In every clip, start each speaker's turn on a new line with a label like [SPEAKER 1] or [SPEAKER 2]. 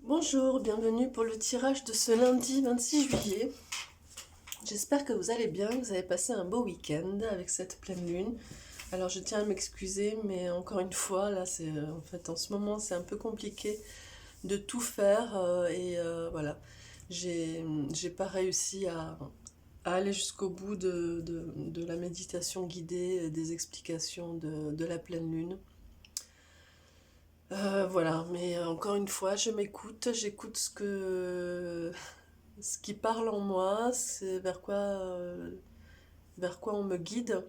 [SPEAKER 1] Bonjour, bienvenue pour le tirage de ce lundi 26 juillet. J'espère que vous allez bien, que vous avez passé un beau week-end avec cette pleine lune. Alors je tiens à m'excuser, mais encore une fois, là c'est en fait en ce moment c'est un peu compliqué de tout faire voilà, j'ai pas réussi à aller jusqu'au bout de la méditation guidée, des explications de la pleine lune. Voilà, mais encore une fois, je m'écoute, j'écoute ce qui parle en moi, c'est vers quoi on me guide.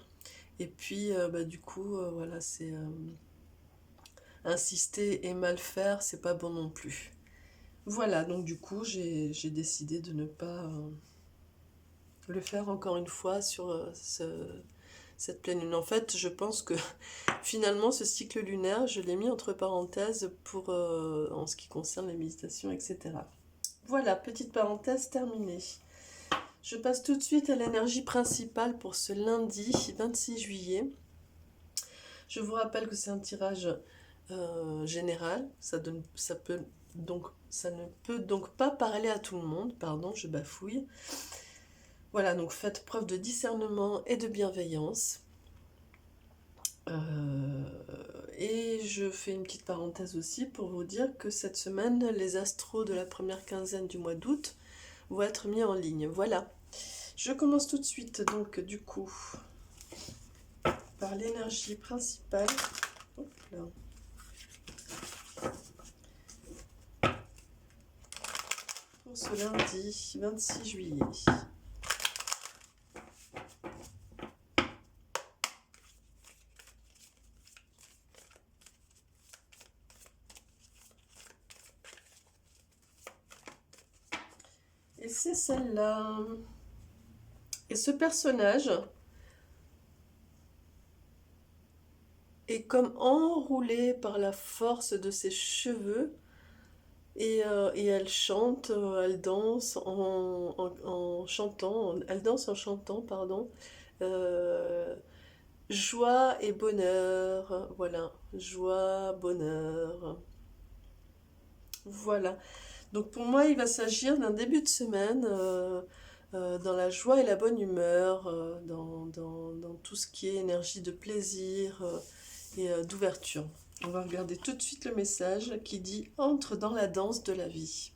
[SPEAKER 1] Et puis, du coup, voilà, c'est insister et mal faire, c'est pas bon non plus. Voilà, donc du coup, j'ai décidé de ne pas le faire encore une fois sur cette pleine lune. En fait, je pense que finalement, ce cycle lunaire, je l'ai mis entre parenthèses pour, en ce qui concerne les méditations, etc. Voilà, petite parenthèse terminée. Je passe tout de suite à l'énergie principale pour ce lundi 26 juillet. Je vous rappelle que c'est un tirage général. Ça ne peut donc pas parler à tout le monde. Pardon, je bafouille. Voilà, donc faites preuve de discernement et de bienveillance. Et je fais une petite parenthèse aussi pour vous dire que cette semaine, les astros de la première quinzaine du mois d'août vont être mis en ligne. Voilà. Je commence tout de suite, donc du coup, par l'énergie principale. Hop là. Pour ce lundi 26 juillet. Et c'est celle-là. Et ce personnage est comme enroulé par la force de ses cheveux. Et elle chante, elle danse en chantant, elle danse en chantant, pardon. Euh, Joie et bonheur, voilà, joie, bonheur, voilà. Donc pour moi, il va s'agir d'un début de semaine dans la joie et la bonne humeur, dans tout ce qui est énergie de plaisir et d'ouverture. On va regarder tout de suite le message qui dit entre dans la danse de la vie.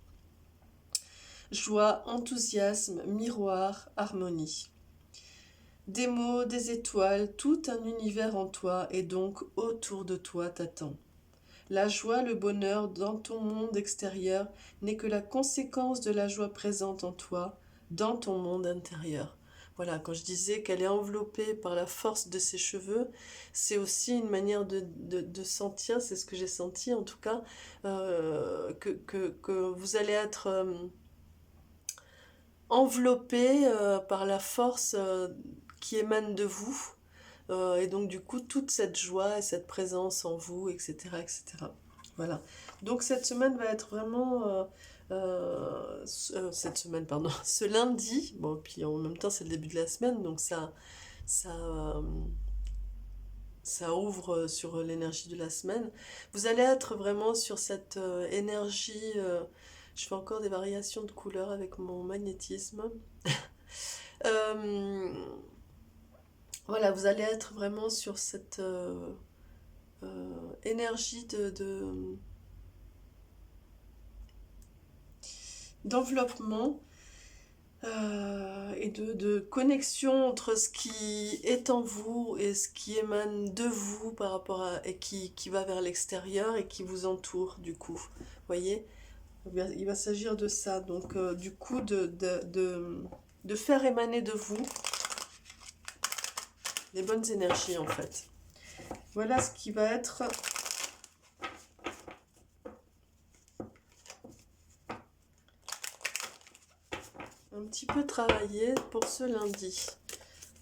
[SPEAKER 1] Joie, enthousiasme, miroir, harmonie. Des mots, des étoiles, tout un univers en toi et donc autour de toi t'attend. La joie, le bonheur dans ton monde extérieur n'est que la conséquence de la joie présente en toi, dans ton monde intérieur. Voilà, quand je disais qu'elle est enveloppée par la force de ses cheveux, c'est aussi une manière de sentir, c'est ce que j'ai senti en tout cas, que vous allez être enveloppé par la force qui émane de vous. Et donc du coup, toute cette joie et cette présence en vous, etc. etc. Voilà. Donc cette semaine va être vraiment... cette semaine, pardon. Ce lundi, bon, puis en même temps c'est le début de la semaine, donc ça, euh, ça ouvre sur l'énergie de la semaine. Vous allez être vraiment sur cette énergie... je fais encore des variations de couleurs avec mon magnétisme. Euh, voilà, vous allez être vraiment sur cette énergie d'enveloppement et de connexion entre ce qui est en vous et ce qui émane de vous par rapport à et qui va vers l'extérieur et qui vous entoure du coup. Voyez, il va s'agir de ça, donc du coup de faire émaner de vous les bonnes énergies en fait. Voilà ce qui va être un petit peu travaillé pour ce lundi.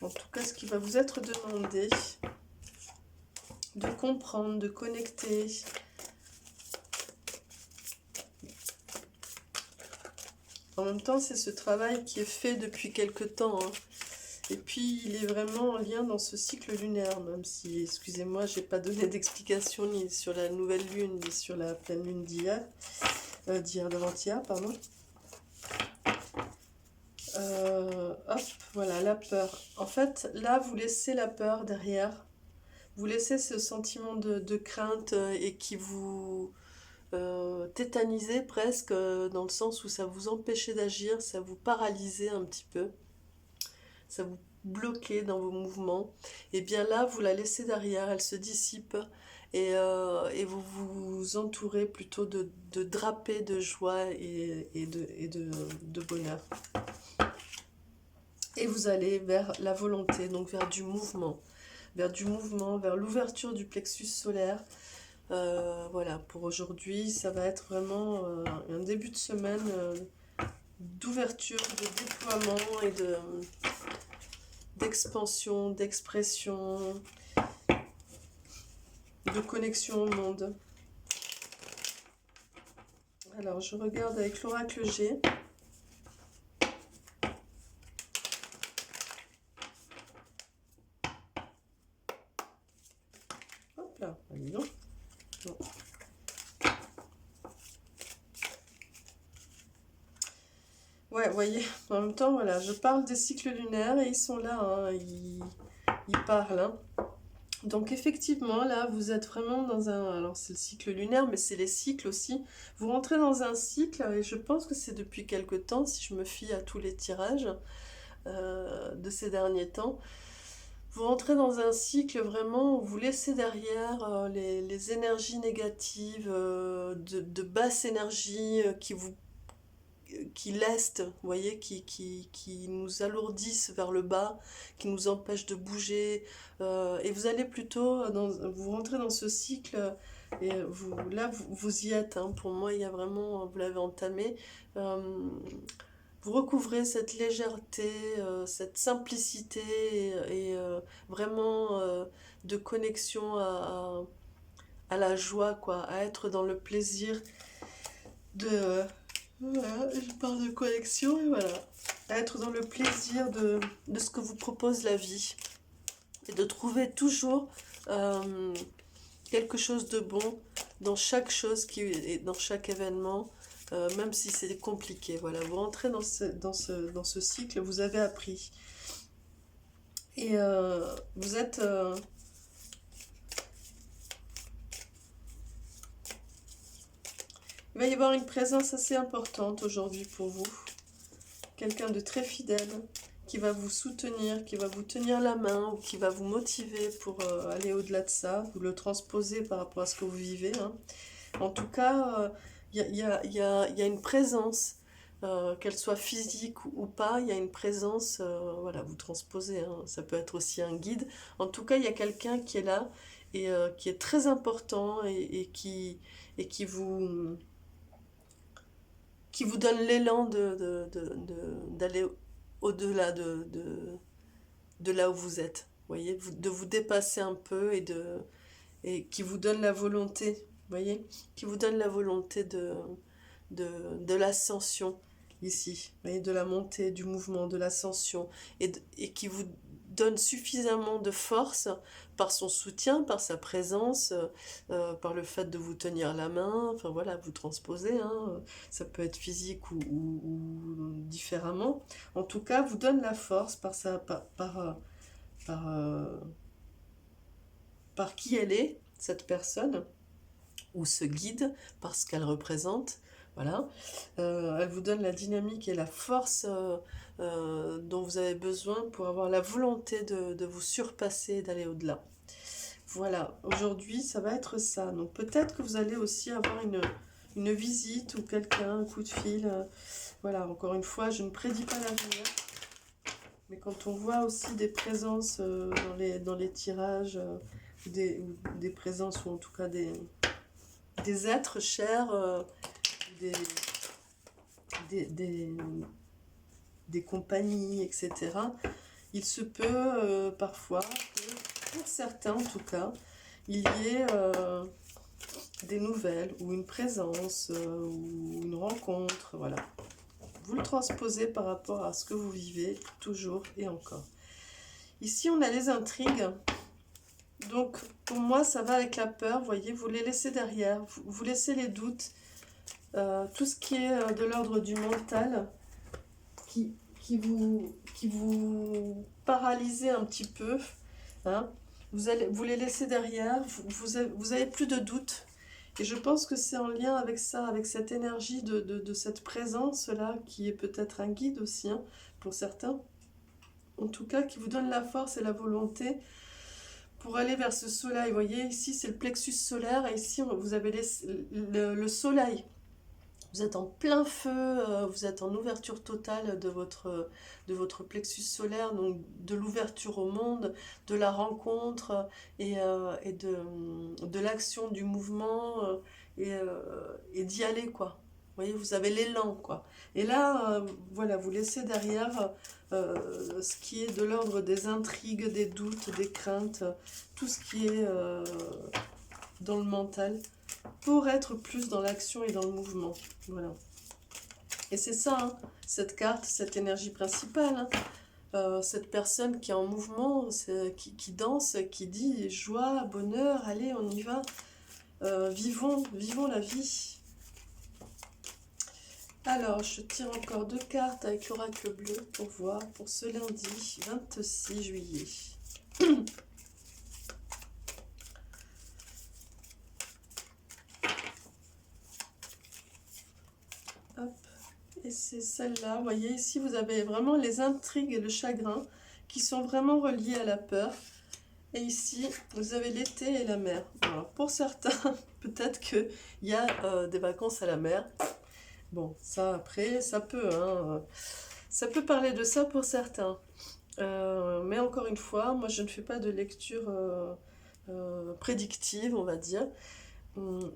[SPEAKER 1] En tout cas, ce qui va vous être demandé de comprendre, de connecter. En même temps, c'est ce travail qui est fait depuis quelque temps. Hein. Et puis, il est vraiment en lien dans ce cycle lunaire, même si, excusez-moi, j'ai pas donné d'explication ni sur la nouvelle lune, ni sur la pleine lune d'hier. d'hier, d'avant-hier, pardon. Hop, voilà, la peur. En fait, là, vous laissez la peur derrière. Vous laissez ce sentiment de crainte et qui vous tétanisait presque, dans le sens où ça vous empêchait d'agir, ça vous paralysait un petit peu, ça vous bloquait dans vos mouvements. Et bien là, vous la laissez derrière, elle se dissipe et vous vous entourez plutôt de drapés de joie et de bonheur. Et vous allez vers la volonté, donc vers du mouvement, vers l'ouverture du plexus solaire. Voilà, pour aujourd'hui, ça va être vraiment un début de semaine d'ouverture, de déploiement et d'expansion, d'expression, de connexion au monde. Alors, je regarde avec l'oracle G. Hop là, allez donc. Bon. Ouais, vous voyez, en même temps, voilà, je parle des cycles lunaires et ils sont là, hein, ils parlent. Hein. Donc effectivement, là, vous êtes vraiment dans un... Alors c'est le cycle lunaire, mais c'est les cycles aussi. Vous rentrez dans un cycle, et je pense que c'est depuis quelque temps, si je me fie à tous les tirages de ces derniers temps. Vous rentrez dans un cycle vraiment où vous laissez derrière les énergies négatives, de basse énergie qui lestent, vous voyez, qui nous alourdissent vers le bas, qui nous empêchent de bouger. Et vous allez plutôt, vous rentrez dans ce cycle, et vous y êtes. Hein. Pour moi, il y a vraiment, vous l'avez entamé. Vous recouvrez cette légèreté, cette simplicité et vraiment de connexion à la joie, quoi, à être dans le plaisir de... Voilà, je parle de connexion et voilà. À être dans le plaisir de ce que vous propose la vie. Et de trouver toujours quelque chose de bon dans chaque chose dans chaque événement, même si c'est compliqué. Voilà, vous rentrez dans ce cycle, vous avez appris. Et vous êtes... il va y avoir une présence assez importante aujourd'hui pour vous. Quelqu'un de très fidèle qui va vous soutenir, qui va vous tenir la main ou qui va vous motiver pour aller au-delà de ça. Vous le transposez par rapport à ce que vous vivez. Hein. En tout cas, il y a une présence, qu'elle soit physique ou pas, il y a une présence, voilà, vous transposez. Hein. Ça peut être aussi un guide. En tout cas, il y a quelqu'un qui est là et qui est très important et qui vous donne l'élan d'aller au-delà de là où vous êtes. Voyez, de vous dépasser un peu et qui vous donne la volonté, voyez, qui vous donne la volonté de l'ascension ici, voyez, de la montée, du mouvement, de l'ascension et qui vous donne suffisamment de force par son soutien, par sa présence, par le fait de vous tenir la main, enfin voilà, vous transposez, hein, ça peut être physique ou différemment. En tout cas, vous donne la force par qui elle est, cette personne, ou ce guide, par ce qu'elle représente. Voilà. Elle vous donne la dynamique et la force dont vous avez besoin pour avoir la volonté de vous surpasser, d'aller au-delà. Voilà, aujourd'hui, ça va être ça. Donc peut-être que vous allez aussi avoir une visite ou quelqu'un, un coup de fil. Voilà, encore une fois, je ne prédis pas l'avenir. Mais quand on voit aussi des présences dans les tirages, ou des présences, ou en tout cas des êtres chers, des compagnies, etc., il se peut parfois que, pour certains en tout cas, il y ait des nouvelles ou une présence ou une rencontre, voilà. Vous le transposez par rapport à ce que vous vivez toujours et encore. Ici, on a les intrigues. Donc, pour moi, ça va avec la peur. Vous voyez, vous les laissez derrière. Vous laissez les doutes. tout ce qui est de l'ordre du mental, qui, qui vous paralysez un petit peu, hein. Vous les laissez derrière, vous avez plus de doute. Et je pense que c'est en lien avec ça, avec cette énergie de cette présence-là, qui est peut-être un guide aussi, hein, pour certains. En tout cas, qui vous donne la force et la volonté pour aller vers ce soleil. Vous voyez, ici, c'est le plexus solaire, et ici, vous avez le soleil. Vous êtes en plein feu, vous êtes en ouverture totale de votre plexus solaire, donc de l'ouverture au monde, de la rencontre et de l'action, du mouvement et d'y aller, quoi. Vous voyez, vous avez l'élan, quoi. Et là, voilà, vous laissez derrière ce qui est de l'ordre des intrigues, des doutes, des craintes, tout ce qui est dans le mental, pour être plus dans l'action et dans le mouvement. Voilà. Et c'est ça, hein, cette carte, cette énergie principale, hein, cette personne qui est en mouvement, qui danse, qui dit joie, bonheur, allez, on y va, vivons la vie. Alors, je tire encore 2 cartes avec l'oracle bleu pour voir pour ce lundi 26 juillet. Hop. Et c'est celle-là, vous voyez, ici vous avez vraiment les intrigues et le chagrin qui sont vraiment reliés à la peur. Et ici, vous avez l'été et la mer. Alors, pour certains, peut-être qu'il y a des vacances à la mer. Bon, ça après, ça peut parler de ça pour certains. Mais encore une fois, moi je ne fais pas de lecture prédictive, on va dire.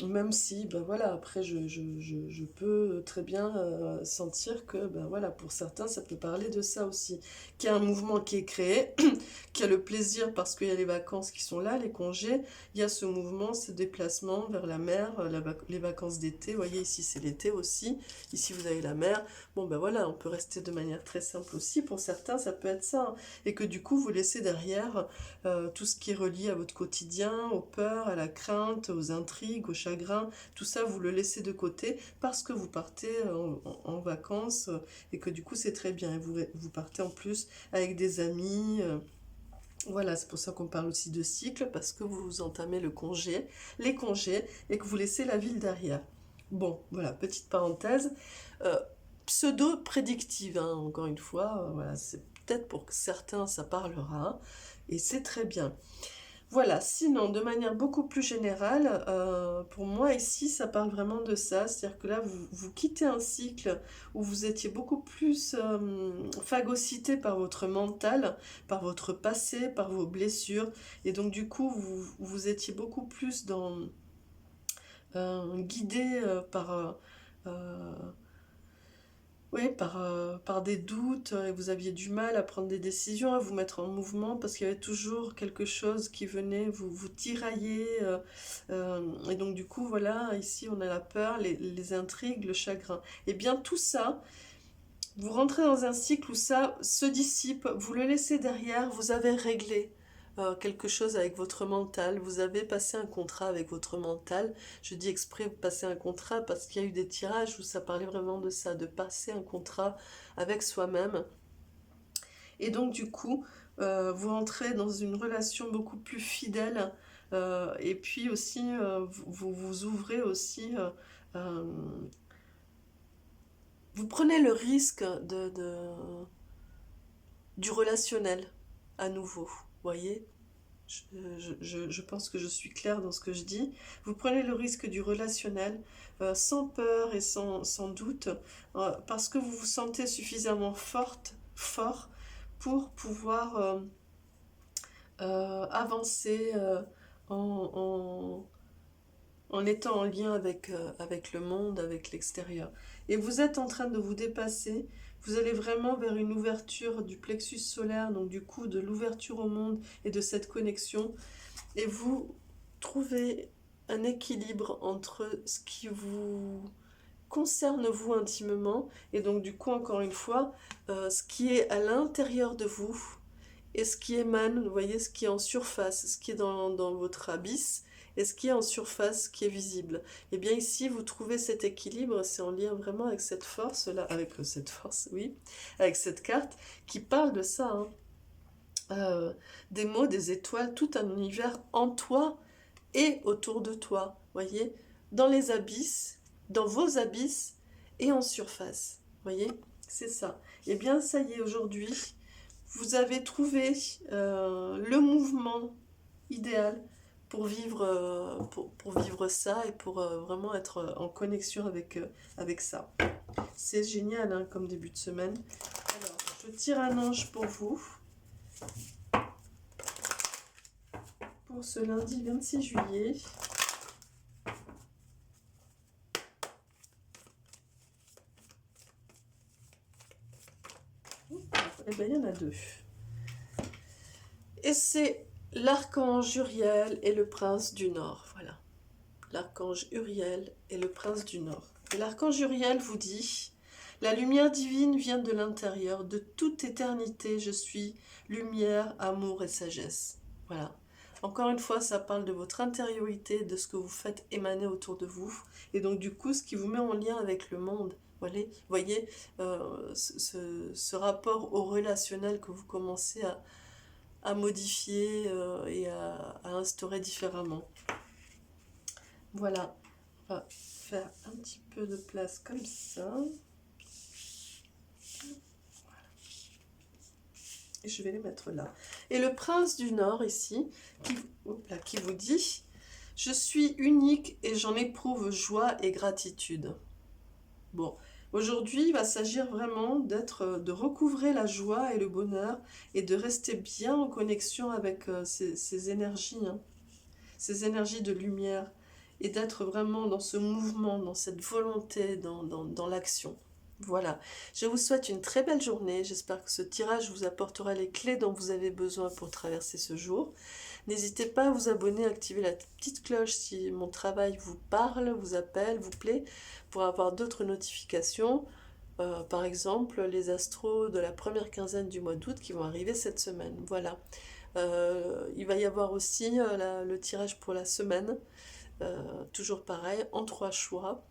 [SPEAKER 1] Même si, ben voilà, après je peux très bien sentir que, ben voilà, pour certains, ça peut parler de ça aussi. Qu'il y a un mouvement qui est créé, qu'il y a le plaisir parce qu'il y a les vacances qui sont là, les congés, il y a ce mouvement, ce déplacement vers la mer, les vacances d'été. Vous voyez, ici c'est l'été aussi, ici vous avez la mer. Bon, ben voilà, on peut rester de manière très simple aussi. Pour certains, ça peut être ça, hein. Et que du coup, vous laissez derrière tout ce qui est relié à votre quotidien, aux peurs, à la crainte, aux intrigues, au chagrin, tout ça vous le laissez de côté parce que vous partez en vacances et que du coup c'est très bien. Et vous partez en plus avec des amis. Voilà, c'est pour ça qu'on parle aussi de cycle, parce que vous entamez les congés, et que vous laissez la ville derrière. Bon, voilà, petite parenthèse. Euh, Pseudo-prédictive, hein, encore une fois, voilà, c'est peut-être pour certains ça parlera, et c'est très bien. Voilà, sinon, de manière beaucoup plus générale, pour moi ici, ça parle vraiment de ça. C'est-à-dire que là, vous quittez un cycle où vous étiez beaucoup plus phagocyté par votre mental, par votre passé, par vos blessures. Et donc, du coup, vous étiez beaucoup plus guidé euh, oui, par des doutes, et vous aviez du mal à prendre des décisions, à vous mettre en mouvement, parce qu'il y avait toujours quelque chose qui venait vous tirailler. Et donc du coup, voilà, ici on a la peur, les intrigues, le chagrin. Et bien tout ça, vous rentrez dans un cycle où ça se dissipe, vous le laissez derrière, vous avez réglé quelque chose avec votre mental, vous avez passé un contrat avec votre mental. Je dis exprès passer un contrat parce qu'il y a eu des tirages où ça parlait vraiment de ça, de passer un contrat avec soi-même. Et donc du coup, vous entrez dans une relation beaucoup plus fidèle, et puis aussi, vous ouvrez aussi... euh, vous prenez le risque du relationnel à nouveau, voyez. Je pense que je suis claire dans ce que je dis. Vous prenez le risque du relationnel sans peur et sans doute, parce que vous vous sentez suffisamment fort pour pouvoir avancer en, en étant en lien avec le monde, avec l'extérieur. Et vous êtes en train de vous dépasser, vous allez vraiment vers une ouverture du plexus solaire, donc du coup de l'ouverture au monde et de cette connexion, et vous trouvez un équilibre entre ce qui vous concerne vous intimement, et donc du coup encore une fois, ce qui est à l'intérieur de vous, et ce qui émane, vous voyez, ce qui est en surface, ce qui est dans votre abysse, et ce qui est en surface, qui est visible. Et bien ici, vous trouvez cet équilibre, c'est en lien vraiment avec cette force-là, avec cette force, oui, avec cette carte, qui parle de ça, hein. Des mots, des étoiles, tout un univers en toi et autour de toi, voyez, dans les abysses, dans vos abysses et en surface, voyez, c'est ça. Et bien ça y est, aujourd'hui, vous avez trouvé le mouvement idéal pour vivre, pour vivre ça et pour vraiment être en connexion avec ça. C'est génial hein, comme début de semaine. Alors, je tire un ange pour vous. Pour ce lundi 26 juillet. Eh bien, il y en a deux. Et c'est l'archange Uriel et le prince du Nord. Voilà. L'archange Uriel et le prince du Nord. Et l'archange Uriel vous dit: la lumière divine vient de l'intérieur, de toute éternité, je suis lumière, amour et sagesse. Voilà. Encore une fois, ça parle de votre intériorité, de ce que vous faites émaner autour de vous. Et donc, du coup, ce qui vous met en lien avec le monde. Voyez ce rapport au relationnel que vous commencez à modifier et à instaurer différemment. Voilà. On va faire un petit peu de place comme ça. Et je vais les mettre là. Et le prince du Nord ici, qui vous dit: je suis unique et j'en éprouve joie et gratitude. Bon, aujourd'hui, il va s'agir vraiment de recouvrer la joie et le bonheur et de rester bien en connexion avec ces énergies, hein, ces énergies de lumière, et d'être vraiment dans ce mouvement, dans cette volonté, dans l'action. Voilà, je vous souhaite une très belle journée, j'espère que ce tirage vous apportera les clés dont vous avez besoin pour traverser ce jour. N'hésitez pas à vous abonner, à activer la petite cloche si mon travail vous parle, vous appelle, vous plaît, pour avoir d'autres notifications, par exemple les astros de la première quinzaine du mois d'août qui vont arriver cette semaine. Voilà, il va y avoir aussi le tirage pour la semaine, toujours pareil, en 3 choix,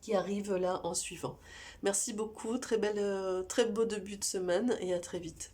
[SPEAKER 1] qui arrive là en suivant. Merci beaucoup, très beau début de semaine et à très vite.